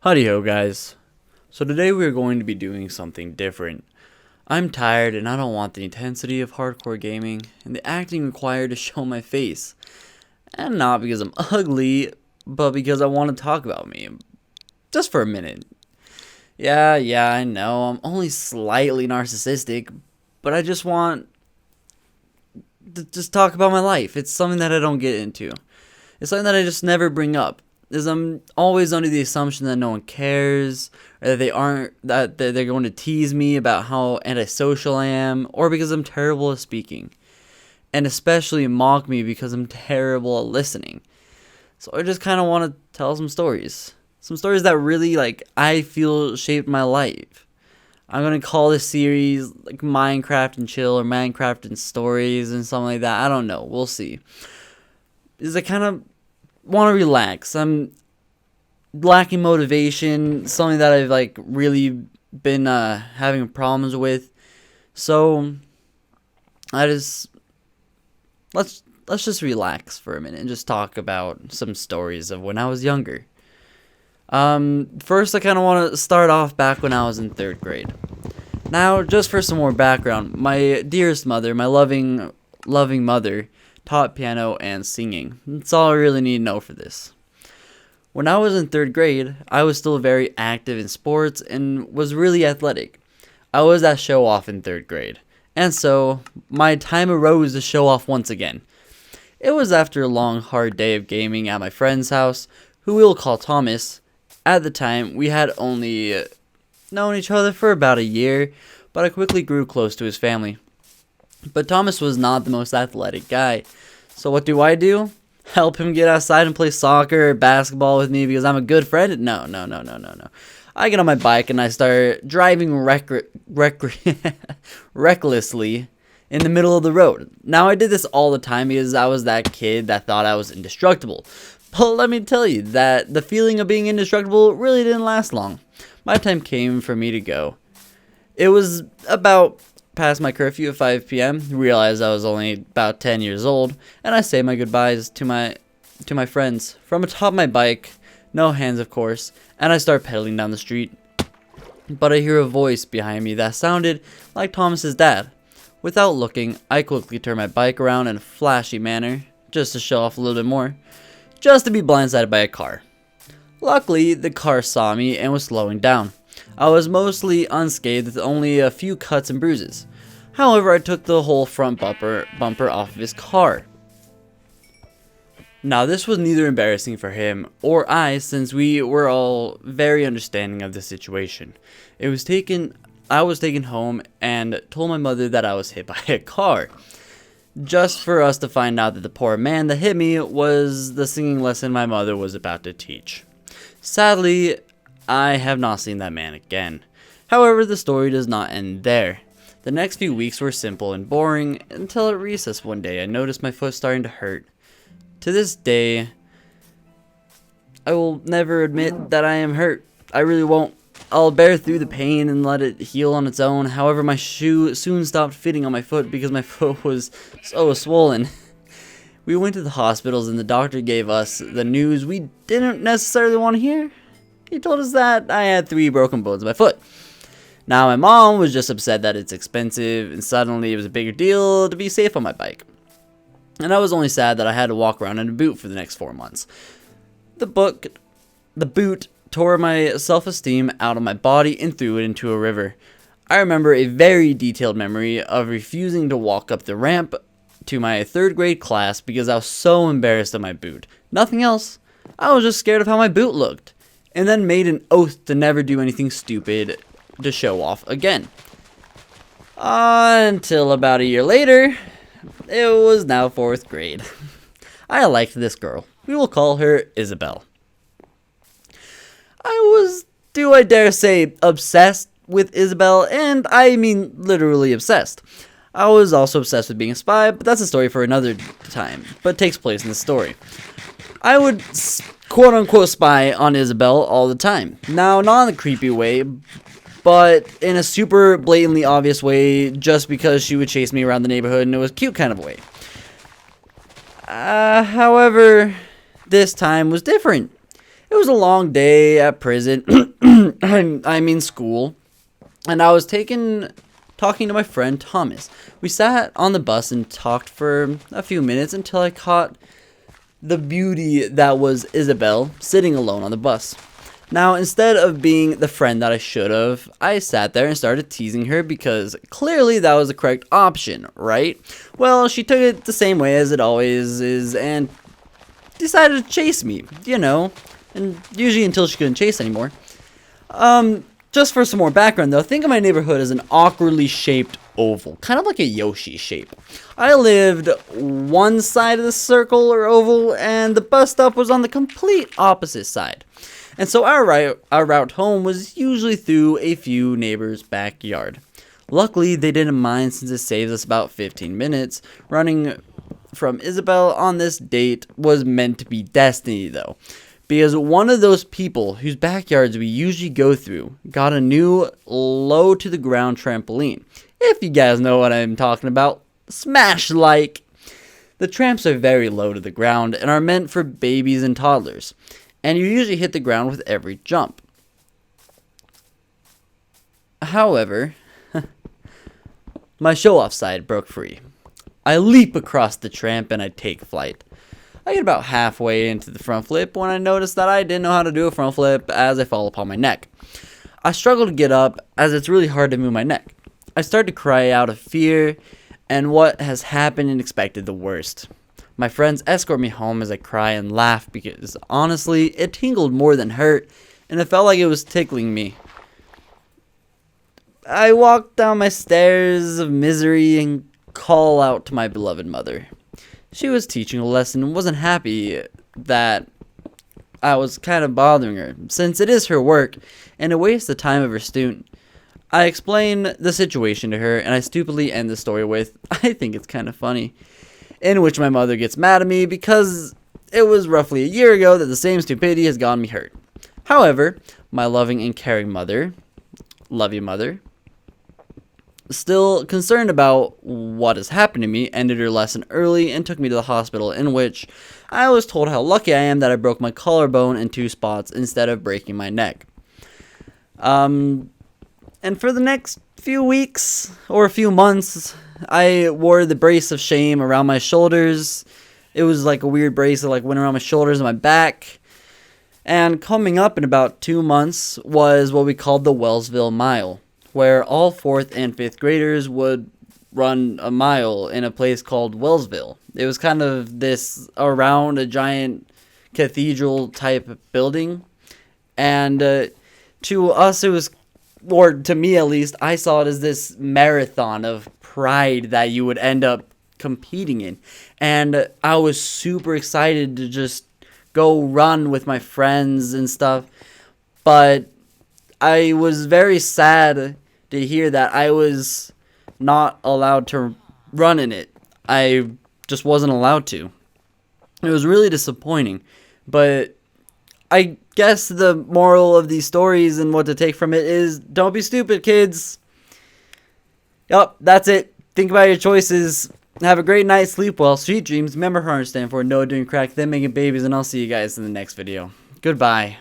Howdy ho, guys. So today we are going to be doing something different. I'm tired and I don't want the intensity of hardcore gaming and the acting required to show my face. And not because I'm ugly, but because I want to talk about me. Just for a minute. Yeah, I know, I'm only slightly narcissistic, but I just want to just talk about my life. It's something that I don't get into. It's something that I just never bring up. Is I'm always under the assumption that no one cares, or that they're going to tease me about how antisocial I am, or because I'm terrible at speaking, and especially mock me because I'm terrible at listening. So I just kind of want to tell some stories that really I feel shaped my life. I'm gonna call this series like Minecraft and Chill or Minecraft and Stories and something like that. I don't know. We'll see. Is I kind of want to relax. I'm lacking motivation, something that I've really been having problems with. So I just let's just relax for a minute and just talk about some stories of when I was younger. First I kind of want to start off back when I was in 3rd grade. Now, just for some more background, my dearest mother, my loving mother, taught piano and singing. That's all I really need to know for this. When I was in 3rd grade, I was still very active in sports and was really athletic. I was that show off in 3rd grade, and so my time arose to show off once again. It was after a long, hard day of gaming at my friend's house, who we'll call Thomas. At the time, we had only known each other for about a year, but I quickly grew close to his family. But Thomas was not the most athletic guy. So what do? Help him get outside and play soccer or basketball with me because I'm a good friend? No. I get on my bike and I start driving recklessly in the middle of the road. Now, I did this all the time because I was that kid that thought I was indestructible. But let me tell you that the feeling of being indestructible really didn't last long. My time came for me to go. It was about past my curfew at 5 p.m., realized I was only about 10 years old, and I say my goodbyes to my friends from atop my bike, no hands of course, and I start pedaling down the street. But I hear a voice behind me that sounded like Thomas's dad. Without looking, I quickly turn my bike around in a flashy manner, just to show off a little bit more, just to be blindsided by a car. Luckily, the car saw me and was slowing down. I was mostly unscathed with only a few cuts and bruises. However, I took the whole front bumper off of his car. Now, this was neither embarrassing for him or I, since we were all very understanding of the situation. I was taken home and told my mother that I was hit by a car, just for us to find out that the poor man that hit me was the singing lesson my mother was about to teach. Sadly, I have not seen that man again. However, the story does not end there. The next few weeks were simple and boring until at recess one day I noticed my foot starting to hurt. To this day, I will never admit that I am hurt. I really won't. I'll bear through the pain and let it heal on its own. However, my shoe soon stopped fitting on my foot because my foot was so swollen. We went to the hospitals and the doctor gave us the news we didn't necessarily want to hear. He told us that I had 3 broken bones in my foot. Now, my mom was just upset that it's expensive, and suddenly it was a bigger deal to be safe on my bike. And I was only sad that I had to walk around in a boot for the next 4 months. The boot tore my self-esteem out of my body and threw it into a river. I remember a very detailed memory of refusing to walk up the ramp to my 3rd grade class because I was so embarrassed of my boot. Nothing else. I was just scared of how my boot looked. And then made an oath to never do anything stupid to show off again. Until about a year later, it was now 4th grade. I liked this girl. We will call her Isabel. I was, do I dare say, obsessed with Isabel, and I mean literally obsessed. I was also obsessed with being a spy, but that's a story for another time, but takes place in the story. I would quote-unquote spy on Isabel all the time. Now, not in a creepy way, but in a super blatantly obvious way, just because she would chase me around the neighborhood and it was cute kind of way. However, this time was different. It was a long day at prison, I mean school, and I was talking to my friend Thomas. We sat on the bus and talked for a few minutes until I caught the beauty that was Isabel sitting alone on the bus. Now, instead of being the friend that I should have, I sat there and started teasing her because clearly that was the correct option, right? Well, she took it the same way as it always is and decided to chase me, and usually until she couldn't chase anymore. Just for some more background though, think of my neighborhood as an awkwardly shaped oval, kind of like a Yoshi shape. I lived one side of the circle or oval, and the bus stop was on the complete opposite side. And so our route home was usually through a few neighbors' backyard. Luckily, they didn't mind since it saves us about 15 minutes. Running from Isabel on this date was meant to be destiny though, because one of those people whose backyards we usually go through got a new low to the ground trampoline. If you guys know what I'm talking about, smash like. The tramps are very low to the ground and are meant for babies and toddlers, and you usually hit the ground with every jump. However, my show-off side broke free. I leap across the tramp and I take flight. I get about halfway into the front flip when I notice that I didn't know how to do a front flip as I fall upon my neck. I struggle to get up as it's really hard to move my neck. I start to cry out of fear and what has happened and expected the worst. My friends escort me home as I cry and laugh because honestly, it tingled more than hurt and it felt like it was tickling me. I walk down my stairs of misery and call out to my beloved mother. She was teaching a lesson and wasn't happy that I was kind of bothering her, since it is her work and a waste the time of her student. I explain the situation to her and I stupidly end the story with, I think it's kind of funny, in which my mother gets mad at me because it was roughly a year ago that the same stupidity has gotten me hurt. However, my loving and caring mother, love you mother, still concerned about what has happened to me, ended her lesson early and took me to the hospital, in which I was told how lucky I am that I broke my collarbone in 2 spots instead of breaking my neck. And for the next few weeks or a few months, I wore the brace of shame around my shoulders. It was like a weird brace that went around my shoulders and my back. And coming up in about 2 months was what we called the Wellsville Mile, where all 4th and 5th graders would run a mile in a place called Wellsville. It was kind of this around a giant cathedral type building. And to us, it was, or to me at least, I saw it as this marathon of pride that you would end up competing in. And I was super excited to just go run with my friends and stuff. But I was very sad to hear that I was not allowed to run in it. I just wasn't allowed to. It was really disappointing. But I guess the moral of these stories and what to take from it is don't be stupid, kids. Yup, that's it. Think about your choices. Have a great night. Sleep well. Sweet dreams. Remember HARM stand for no doing crack, then making babies, and I'll see you guys in the next video. Goodbye.